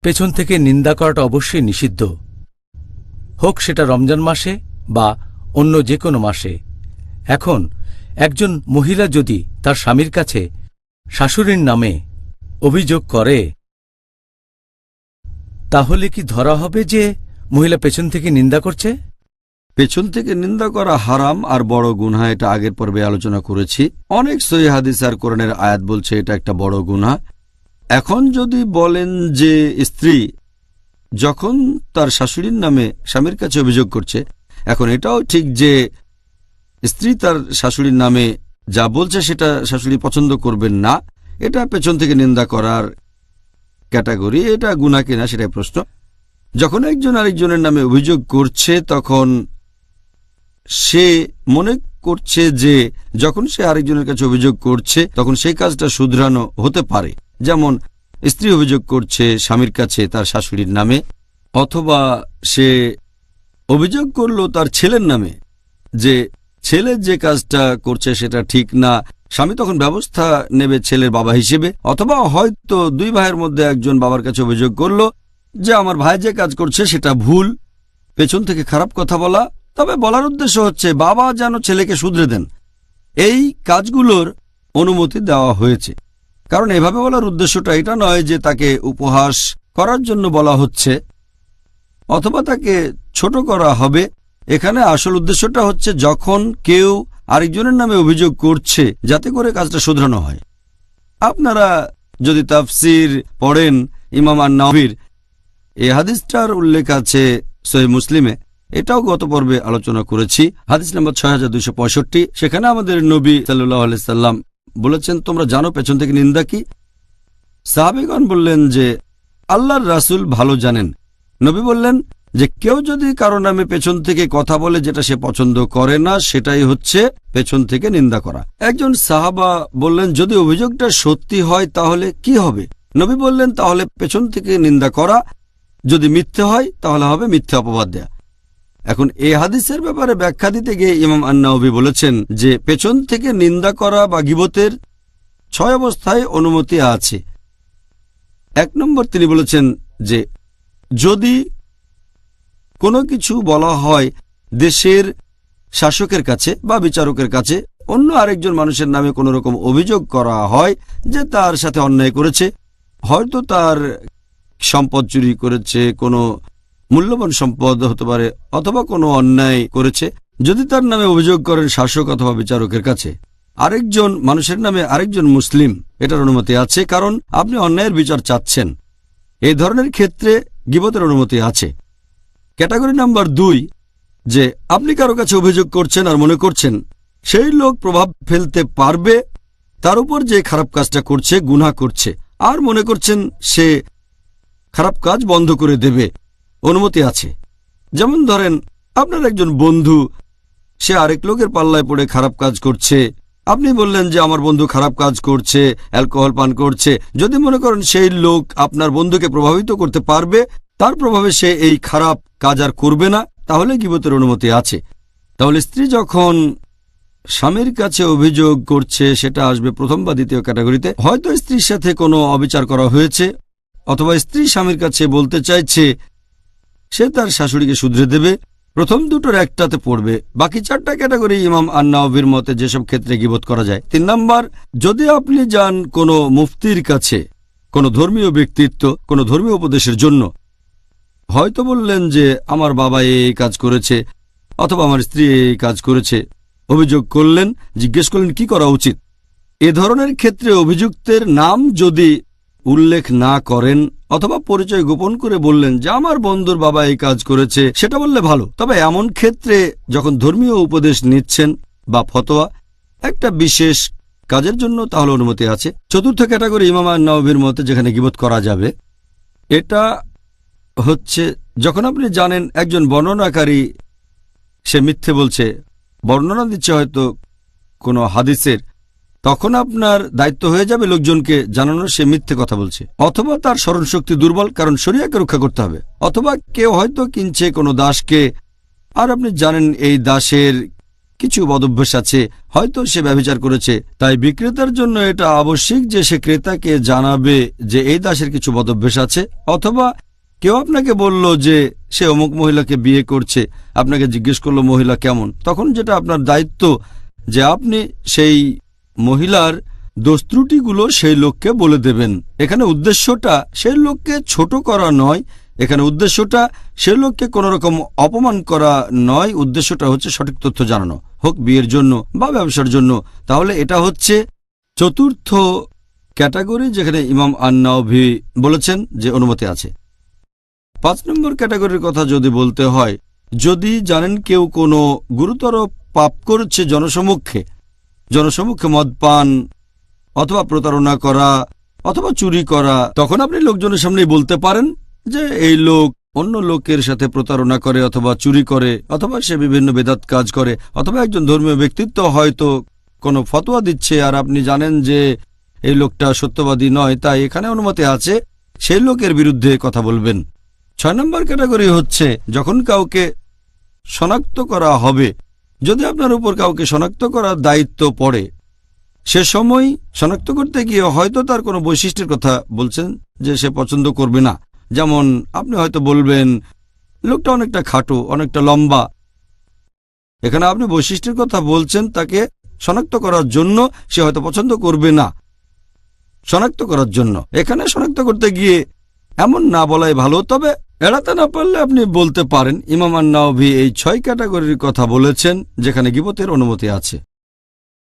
পেছন থেকে নিন্দা করাটা অবশ্যই নিষিদ্ধ, হোক সেটা রমজান মাসে বা অন্য যে কোনো মাসে। এখন একজন মহিলা যদি তার স্বামীর কাছে শাশুড়ির নামে অভিযোগ করে, তাহলে কি ধরা হবে যে মহিলা পেছন থেকে নিন্দা করছে? পেছন থেকে নিন্দা করা হারাম আর বড় গুনাহ, এটা আগের পর্বে আলোচনা করেছি। অনেক সহিহ হাদিস আর কোরআনের আয়াত বলছে এটা একটা বড় গুনাহ। এখন যদি বলেন যে স্ত্রী যখন তার শাশুড়ির নামে স্বামীর কাছে অভিযোগ করছে, এখন এটাও ঠিক যে স্ত্রী তার শাশুড়ির নামে যা বলছে সেটা শাশুড়ি পছন্দ করবেন না, এটা পেছন থেকে নিন্দা করার ক্যাটাগরি। এটা গুনাহ কিনা সেটাই প্রশ্ন। যখন একজন আরেকজনের নামে অভিযোগ করছে, তখন সে মনে করছে যে যখন সে আরেকজনের কাছে অভিযোগ করছে তখন সেই কাজটা শুধরানো হতে পারে। যেমন স্ত্রী অভিযোগ করছে স্বামীর কাছে তার শাশুড়ির নামে, অথবা সে অভিযোগ করলো তার ছেলের নামে যে ছেলে যে কাজটা করছে সেটা ঠিক না। স্বামী তখন ব্যবস্থা নেবে ছেলের বাবা হিসেবে, অথবা হয়তো দুই ভাইয়ের মধ্যে একজন বাবার কাছে অভিযোগ করলো যে আমার ভাই যে কাজ করছে সেটা ভুল। পেছন থেকে খারাপ কথা বলা, তবে বলার উদ্দেশ্য হচ্ছে বাবা যেন ছেলেকে শুধরে দেন। এই কাজগুলোর অনুমতি দেওয়া হয়েছে, কারণ এভাবে বলার উদ্দেশ্যটা এটা নয় যে তাকে উপহাস করার জন্য বলা হচ্ছে অথবা তাকে ছোট করা হবে। এখানে আসল উদ্দেশ্যটা হচ্ছে যখন কেউ আরেকজনের নামে অভিযোগ করছে যাতে করে কাজটা শুধরানো হয়। আপনারা যদি তাফসির পড়েন ইমাম আন-নাওয়ীর, এই হাদিসটার উল্লেখ আছে সহিহ মুসলিমে, এটাও গত পর্বে আলোচনা করেছি। হাদিস নম্বর 6265। সেখানে আমাদের নবী সাল্লাল্লাহু আলাইহি সাল্লাম বলেছেন, তোমরা জানো পেছন থেকে নিন্দা কি? সাহাবীগণ বললেন যে আল্লাহর রাসূল ভালো জানেন। নবী বললেন যে কেউ যদি কারো নামে পেছন থেকে কথা বলে যেটা সে পছন্দ করে না, সেটাই হচ্ছে পেছন থেকে নিন্দা করা। একজন সাহাবা বললেন, যদি অভিযোগটা সত্যি হয় তাহলে কি হবে? নবী বললেন, তাহলে পেছন থেকে নিন্দা করা, যদি মিথ্যে হয় তাহলে হবে মিথ্যে অপবাদ দেয়া। এখন এই হাদিসের ব্যাপারে ব্যাখ্যা দিতে গিয়ে ইমাম আন-নাওয়ী বলেছেন যে পেছন থেকে নিন্দা করা বা গীবতের 6 অবস্থায় অনুমতি আছে। 1 নম্বর তিনি বলেছেন যে যদি কোনো কিছু বলা হয় দেশের শাসকের কাছে বা বিচারকের কাছে, অন্য আরেকজন মানুষের নামে কোনো রকম অভিযোগ করা হয় যে তার সাথে অন্যায় করেছে, হয়তো তার সম্পদ চুরি করেছে, কোনো মূল্যবান সম্পদ হতে পারে, অথবা কোনো অন্যায় করেছে, যদি তার নামে অভিযোগ করেন শাসক অথবা বিচারকের কাছে আরেকজন মানুষের নামে আরেকজন মুসলিম, এটার অনুমতি আছে, কারণ আপনি অন্যায়ের বিচার চাচ্ছেন। এই ধরনের ক্ষেত্রে গীবতের অনুমতি আছে। ক্যাটাগরি নাম্বার 2, যে আপনি কারো কাছে অভিযোগ করছেন আর মনে করছেন সেই লোক প্রভাব ফেলতে পারবে তার উপর যে খারাপ কাজটা করছে, গুনাহ করছে, আর মনে করছেন সে খারাপ কাজ বন্ধ করে দেবে, অনুমতি আছে। যেমন ধরেন আপনার একজন বন্ধু, সে আরেক লোকের পাল্লায় পড়ে খারাপ কাজ করছে, আপনি বললেন যে আমার বন্ধু খারাপ কাজ করছে, অ্যালকোহল পান করছে। যদি মনে করেন সেই লোক আপনার বন্ধুকে প্রভাবিত করতে পারবে, তার প্রভাবে সে এই খারাপ কাজ আর করবে না, তাহলে গীবতের অনুমতি আছে। তাহলে স্ত্রী যখন স্বামীর কাছে অভিযোগ করছে, সেটা আসবে প্রথম বা দ্বিতীয় ক্যাটাগরিতে। হয়তো স্ত্রীর সাথে কোনো অবিচার করা হয়েছে, অথবা স্ত্রী স্বামীর কাছে বলতে চাইছে সে তার শাশুড়িকে শুধরে দেবে, প্রথম দুটোর একটাতে পড়বে। বাকি 4টা ক্যাটাগরি ইমাম আন-নাওয়ীর মতে যেসব ক্ষেত্রে গীবত করা যায়। 3 নাম্বার, যদি আপনি যান কোনো মুফতির কাছে, কোনো ধর্মীয় ব্যক্তিত্ব, কোনো ধর্মীয় উপদেশের জন্য, হয়তো বললেন যে আমার বাবা এই কাজ করেছে অথবা আমার স্ত্রী এই কাজ করেছে, অভিযোগ করলেন, জিজ্ঞেস করলেন কি করা উচিত। এ ধরনের ক্ষেত্রে অভিযুক্তের নাম যদি উল্লেখ না করেন অথবা পরিচয় গোপন করে বললেন যে আমার বন্ধুর বাবা এই কাজ করেছে, সেটা বললে ভালো। তবে এমন ক্ষেত্রে যখন ধর্মীয় উপদেশ নিচ্ছেন বা ফতোয়া একটা বিশেষ কাজের জন্য, তাহলে অনুমতি আছে। 4র্থ ক্যাটাগরি ইমাম আন-নাওয়ীর মতে যেখানে গীবত করা যাবে, এটা হচ্ছে যখন আপনি জানেন একজন বর্ণনাকারী সে মিথ্যে বলছে, বর্ণনা দিচ্ছে হয়তো কোনো হাদিসের, তখন আপনার দায়িত্ব হয়ে যাবে লোকজনকে জানানোর সে মিথ্যে কথা বলছে, অথবা তার স্মরণশক্তি দুর্বল, কারণ শরিয়াকে রক্ষা করতে হবে। অথবা কেউ হয়তো কিনছে কোনো দাসকে, আর আপনি জানেন এই দাসের কিছু বদভ্যাস আছে, হয়তো সে ব্যভিচার করেছে। তাই বিক্রেতার জন্য এটা আবশ্যিক যে সে ক্রেতাকে জানাবে যে এই দাসের কিছু বদভ্যাস আছে। অথবা কেউ আপনাকে বলল যে সে অমুক মহিলাকে বিয়ে করছে, আপনাকে জিজ্ঞেস করলো মহিলা কেমন, তখন যেটা আপনার দায়িত্ব যে আপনি সেই মহিলার দোষ ত্রুটিগুলো সেই লোককে বলে দেবেন। এখানে উদ্দেশ্যটা সেই লোককে ছোট করা নয়, এখানে উদ্দেশ্যটা সেই লোককে কোনো রকম অপমান করা নয়, উদ্দেশ্যটা হচ্ছে সঠিক তথ্য জানানো, হোক বিয়ের জন্য বা ব্যবসার জন্য। তাহলে এটা হচ্ছে চতুর্থ ক্যাটাগরি যেখানে ইমাম আন-নাওভি বলেছেন যে অনুমতি আছে। 5 নম্বর ক্যাটাগরির কথা যদি বলতে হয়, যদি জানেন কেউ কোনো গুরুতর পাপ করছে জনসমক্ষে মদ পান অথবা প্রতারণা করা অথবা চুরি করা, তখন আপনি লোকজনের সামনেই বলতে পারেন যে এই লোক অন্য লোকের সাথে প্রতারণা করে অথবা চুরি করে অথবা সে বিভিন্ন বেদাত কাজ করে অথবা একজন ধর্মীয় ব্যক্তিত্ব হয়তো কোনো ফতোয়া দিচ্ছে আর আপনি জানেন যে এই লোকটা সত্যবাদী নয়, তাই এখানে অনুমতি আছে সেই লোকের বিরুদ্ধে কথা বলবেন। 6 নম্বর ক্যাটাগরি হচ্ছে যখন কাউকে শনাক্ত করা হবে, যদি আপনার উপর কাউকে শনাক্ত করার দায়িত্ব পড়ে, সে সময় শনাক্ত করতে গিয়ে হয়তো তার কোনো বৈশিষ্ট্যের কথা বলছেন যে সে পছন্দ করবে না। যেমন আপনি হয়তো বলবেন লোকটা অনেকটা খাটো, অনেকটা লম্বা। এখানে আপনি বৈশিষ্ট্যের কথা বলছেন তাকে শনাক্ত করার জন্য, সে হয়তো পছন্দ করবে না শনাক্ত করার জন্য। এখানে শনাক্ত করতে গিয়ে এমন না বলাই ভালো, তবে এড়াতে না পারলে আপনি বলতে পারেন। ইমাম আন-নাওভি এই 6 ক্যাটাগরির কথা বলেছেন যেখানে গীবতের অনুমতি আছে।